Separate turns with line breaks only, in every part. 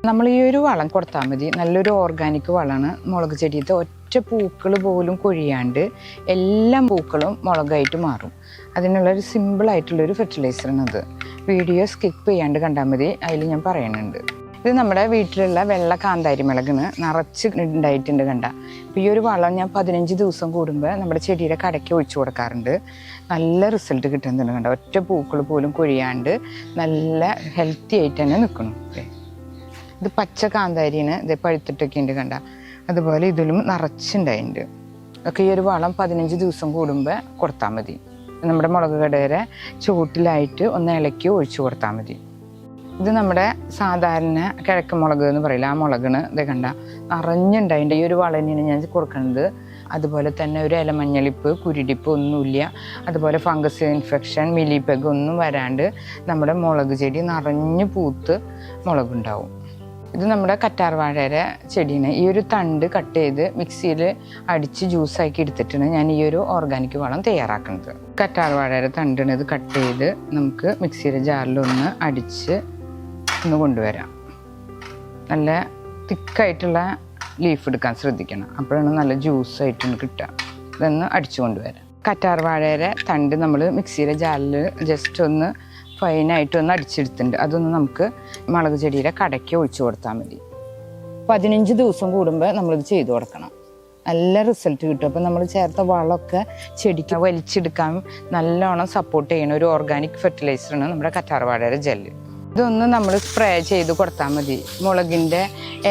നമ്മൾ ഈ ഒരു വളം കൊടുത്താൽ മതി. നല്ലൊരു ഓർഗാനിക് വളമാണ്. മുളക് ചെടിയത്തെ ഒറ്റ പൂക്കൾ പോലും കൊഴിയാണ്ട് എല്ലാ പൂക്കളും മുളകായിട്ട് മാറും. അതിനുള്ളൊരു സിമ്പിളായിട്ടുള്ളൊരു ഫെർട്ടിലൈസറാണത്. വീഡിയോ സ്കിപ്പ് ചെയ്യാണ്ട് കണ്ടാൽ മതി, അതിൽ ഞാൻ പറയുന്നുണ്ട്. ഇത് നമ്മുടെ വീട്ടിലുള്ള വെള്ള കാന്താരി മുളകിന് നിറച്ച് ഉണ്ടായിട്ടുണ്ട് കണ്ട. അപ്പോൾ ഈ ഒരു വളം ഞാൻ 15 ദിവസം കൂടുമ്പോൾ നമ്മുടെ ചെടിയുടെ കടയ്ക്ക് ഒഴിച്ചു കൊടുക്കാറുണ്ട്. നല്ല റിസൾട്ട് കിട്ടുന്നുണ്ട് കണ്ട. ഒറ്റ പൂക്കൾ പോലും കൊഴിയാണ്ട് നല്ല ഹെൽത്തി ആയിട്ട് തന്നെ നിൽക്കണം. ഇത് പച്ച കാന്താരിന് ഇത് പഴുത്തിട്ടൊക്കെ ഉണ്ട് കണ്ട. അതുപോലെ ഇതിലും നിറച്ചുണ്ടായിട്ടുണ്ട്. ഒക്കെ ഈ ഒരു വളം 15 ദിവസം കൂടുമ്പോൾ കൊടുത്താൽ മതി. നമ്മുടെ മുളക് കടയുടെ ചുവട്ടിലായിട്ട് ഒന്ന് ഇളക്കി ഒഴിച്ചു കൊടുത്താൽ മതി. ഇത് നമ്മുടെ സാധാരണ കിഴക്ക് മുളക് എന്ന് പറയില്ല, ആ മുളകിന് ഇത് കണ്ട നിറഞ്ഞുണ്ടായിട്ടുണ്ട്. ഈ ഒരു വളനിന് ഞാൻ കൊടുക്കുന്നത്. അതുപോലെ തന്നെ ഒരു ഇലമഞ്ഞളിപ്പ്, കുരുടിപ്പ് ഒന്നുമില്ല. അതുപോലെ ഫംഗസ് ഇൻഫെക്ഷൻ, മിലിപെഗ് ഒന്നും വരാണ്ട് നമ്മുടെ മുളക് ചെടി നിറഞ്ഞു പൂത്ത് മുളകുണ്ടാവും. ഇത് നമ്മുടെ കറ്റാർ വാഴയുടെ ചെടീനെ ഈ ഒരു തണ്ട് കട്ട് ചെയ്ത് മിക്സിയിൽ അടിച്ച് ജ്യൂസാക്കി എടുത്തിട്ടാണ് ഞാൻ ഈ ഒരു ഓർഗാനിക് വളം തയ്യാറാക്കുന്നത്. കറ്റാർ വാഴയുടെ തണ്ടിന് ഇത് കട്ട് ചെയ്ത് നമുക്ക് മിക്സിയുടെ ജാറിലൊന്ന് അടിച്ച് ഒന്ന് കൊണ്ടുവരാം. നല്ല തിക്കായിട്ടുള്ള ലീഫ് എടുക്കാൻ ശ്രദ്ധിക്കണം, അപ്പോഴാണ് നല്ല ജ്യൂസായിട്ടൊന്ന് കിട്ടുക. ഇതൊന്ന് അടിച്ചു കൊണ്ടുവരാം. കറ്റാർ വാഴയുടെ തണ്ട് നമ്മൾ മിക്സിയുടെ ജാറിൽ ജസ്റ്റ് ഒന്ന് ഫൈനായിട്ടൊന്ന് അടിച്ചെടുത്തിട്ടുണ്ട്. അതൊന്ന് നമുക്ക് മുളക് ചെടിയുടെ കടയ്ക്ക് ഒഴിച്ചു കൊടുത്താൽ മതി. 15 ദിവസം കൂടുമ്പോൾ നമ്മളിത് ചെയ്തു കൊടുക്കണം. നല്ല റിസൾട്ട് കിട്ടും. അപ്പോൾ നമ്മൾ ചേർത്ത വളമൊക്കെ ചെടിക്ക് വലിച്ചെടുക്കാൻ നല്ലോണം സപ്പോർട്ട് ചെയ്യുന്ന ഒരു ഓർഗാനിക് ഫെർട്ടിലൈസറാണ് നമ്മുടെ കറ്റാർ വാഴയുടെ ജെല്ല്. ഇതൊന്ന് നമ്മൾ സ്പ്രേ ചെയ്ത് കൊടുത്താൽ മതി. മുളകിൻ്റെ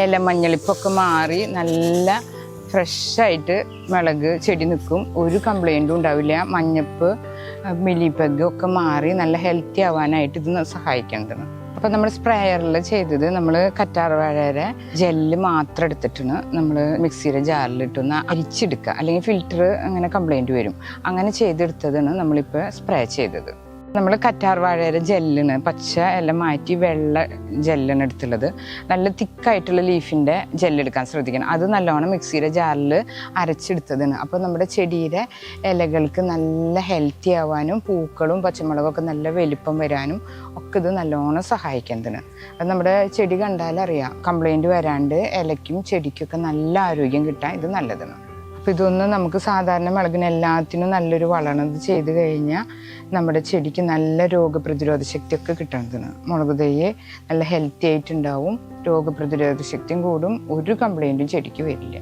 ഇല മഞ്ഞളിപ്പൊക്കെ മാറി നല്ല ഫ്രഷായിട്ട് മുളക് ചെടി നിൽക്കും. ഒരു കംപ്ലൈൻറ്റും ഉണ്ടാവില്ല. മഞ്ഞപ്പ്, മിലിപെഗ് ഒക്കെ മാറി നല്ല ഹെൽത്തി ആവാനായിട്ട് ഇത് സഹായിക്കേണ്ടതാണ്. അപ്പോൾ നമ്മൾ സ്പ്രേയറിൽ ചെയ്തത് നമ്മൾ കറ്റാർ വാഴയുടെ ജെല്ല് മാത്രം എടുത്തിട്ടാണ് നമ്മൾ മിക്സിയുടെ ജാറിലിട്ടൊന്ന് അരിച്ചെടുക്കുക. അല്ലെങ്കിൽ ഫിൽറ്റർ അങ്ങനെ കംപ്ലൈൻറ്റ് വരും. അങ്ങനെ ചെയ്തെടുത്തതാണ് നമ്മളിപ്പോൾ സ്പ്രേ ചെയ്തത്. നമ്മൾ കറ്റാർ വാഴയുടെ ജെല്ലിന് പച്ച എല്ലാം മാറ്റി വെള്ള ജെല്ലാണ് എടുത്തുള്ളത്. നല്ല തിക്കായിട്ടുള്ള ലീഫിൻ്റെ ജെല്ലെടുക്കാൻ ശ്രദ്ധിക്കണം. അത് നല്ലോണം മിക്സിയുടെ ജാറിൽ അരച്ചെടുത്തതാണ്. അപ്പോൾ നമ്മുടെ ചെടിയുടെ ഇലകൾക്ക് നല്ല ഹെൽത്തി ആവാനും പൂക്കളും പച്ചമുളകൊക്കെ നല്ല വലിപ്പം വരാനും ഒക്കെ ഇത് നല്ലോണം സഹായിക്കുന്നതാണ്. അത് നമ്മുടെ ചെടി കണ്ടാലറിയാം, കംപ്ലൈൻറ്റ് വരാണ്ട് ഇലയ്ക്കും ചെടിക്കൊക്കെ നല്ല ആരോഗ്യം കിട്ടാൻ ഇത് നല്ലതാണ്. അപ്പോൾ ഇതൊന്ന് നമുക്ക് സാധാരണ മുളകിന് എല്ലാത്തിനും നല്ലൊരു വളമാണ്. ഇത് ചെയ്ത് കഴിഞ്ഞാൽ നമ്മുടെ ചെടിക്ക് നല്ല രോഗപ്രതിരോധ ശക്തിയൊക്കെ കിട്ടുന്നതാണ്. മുളക് തൈ നല്ല ഹെൽത്തി ആയിട്ടുണ്ടാവും, രോഗപ്രതിരോധ ശക്തിയും കൂടും, ഒരു കംപ്ലൈൻറ്റും ചെടിക്ക് വരില്ല.